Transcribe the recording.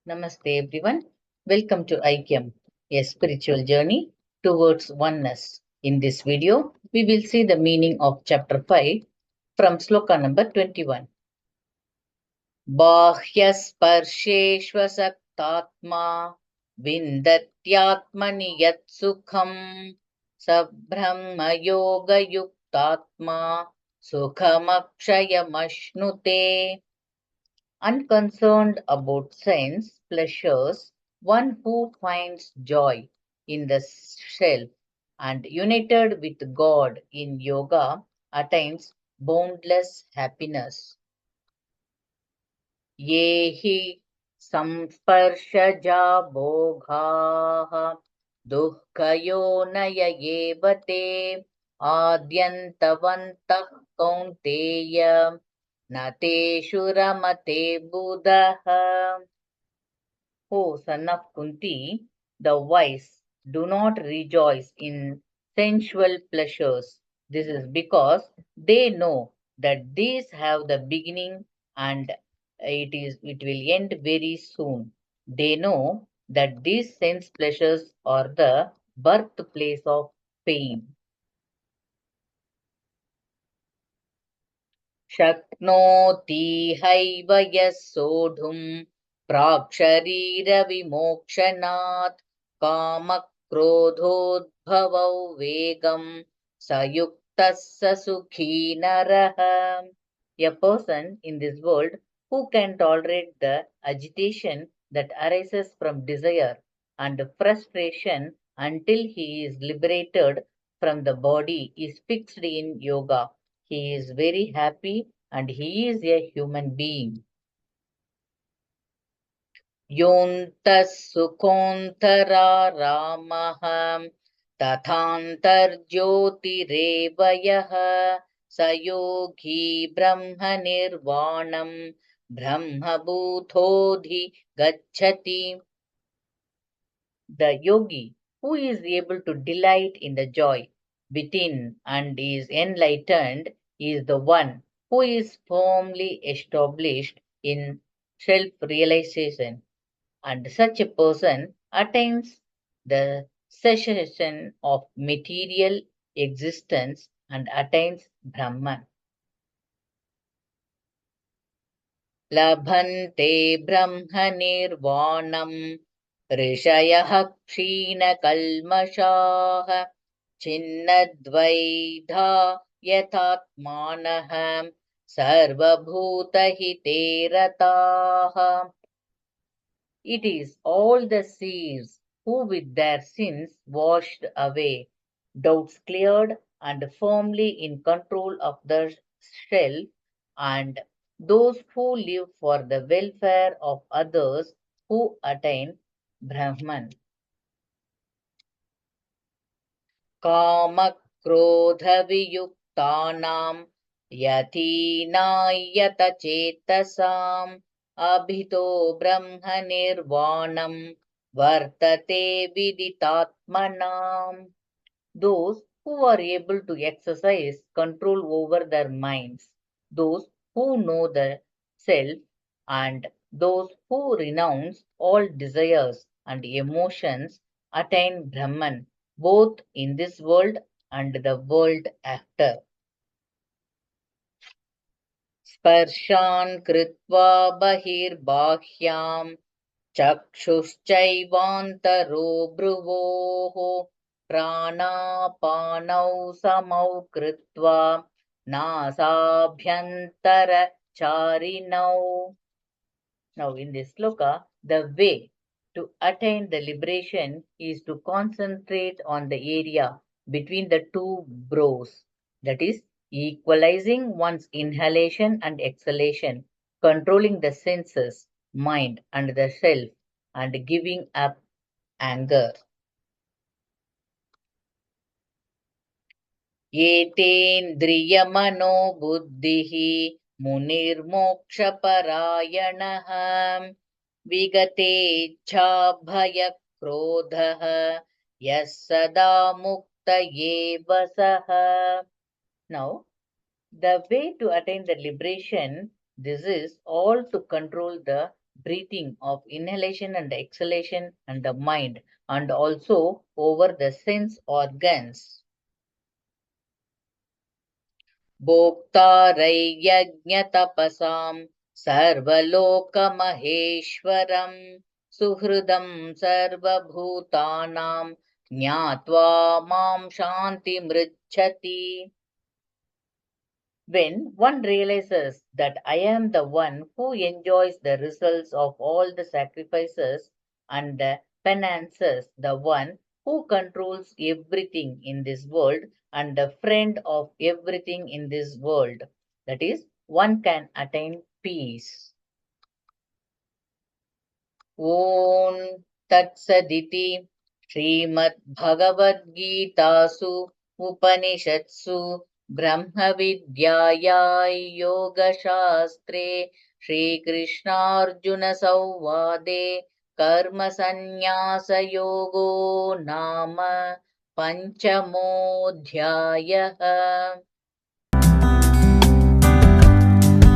Namaste everyone. Welcome to IKM, a spiritual journey towards oneness. In this video, we will see the meaning of chapter 5 from sloka number 21. Bahyasparsheshvasaktatma vindatyatmani yat sukham sabrahma yoga yuktatma sukhamakshayamashnuте. Unconcerned about sense pleasures, one who finds joy in the self and united with God in yoga attains boundless happiness. ये हि संस्पर्शजा भोगाः दुःखयोनय एव ते आद्यन्तवन्तः कौन्तेय न तेषु रमते बुधः. O son of Kunti, the wise do not rejoice in sensual pleasures. This is because they know that these have the beginning and it will end very soon. They know that these sense pleasures are the birthplace of pain. शक्नोति हैव यः सोढुं प्राक्शरीरविमोक्षणात् कामक्रोधोद्भवौ वेगं स युक्तः स सुखी नरः. A person in this world who can tolerate the agitation that arises from desire and frustration until he is liberated from the body is fixed in yoga. He is very happy and he is a human being. Yontas sukhontara ramah tathantarjyotirevayah sayogi brahma nirvanam brahma bhutodhi gacchati. The yogi who is able to delight in the joy within and is enlightened is the one who is firmly established in self-realization, and such a person attains the cessation of material existence and attains Brahman. Labhante brahma nirvanam ऋषयः क्षीणकल्मषाः छिन्नद्वैधा यथात्मानः सर्वभूतहिते रताः. It is all the seers who with their sins washed away, doubts cleared, and firmly in control of the self, and those who live for the welfare of others who attain Brahman. कामक्रोधवियुक्तानां यतीनायतचेतसाम् अभितो ब्रह्मनिर्वाणं वर्तते विदितात्मनाम्. Those who are able to exercise control over their minds, those who know the self, and those who renounce all desires and emotions attain Brahman, both in this world and the world after. Sparshan kritva bahirbahyam चक्षुश्चैवान्तरो भ्रुवोः प्राणापानौ समौ कृत्वा नासाभ्यन्तरचारिणौ. Now in this sloka, the way to attain the liberation is to concentrate on the area between the two brows, that is, equalizing one's inhalation and exhalation, controlling the senses, mind, and the self, and giving up anger. Yetendriyamano buddhihi munirmokshaparayanah vigatechabhayakrodhah yas sada mukta eva sah. Now, the way to attain the liberation, this is all to control the breathing of inhalation and exhalation and the mind, and also over the sense organs. भोक्तारैर्यज्ञतपसां सर्वलोकमहेश्वरं सुहृदं सर्वभूतानां ज्ञात्वा मां शान्तिमृच्छति. When one realizes that I am the one who enjoys the results of all the sacrifices and the penances, the one who controls everything in this world and the friend of everything in this world, that is, one can attain peace. ॐ तत्सदिति श्रीमद्भगवद्गीतासु उपनिषत्सु ब्रह्मविद्यायां योगशास्त्रे श्रीकृष्णार्जुनसंवादे कर्मसन्न्यासयोगो नाम पञ्चमोऽध्यायः.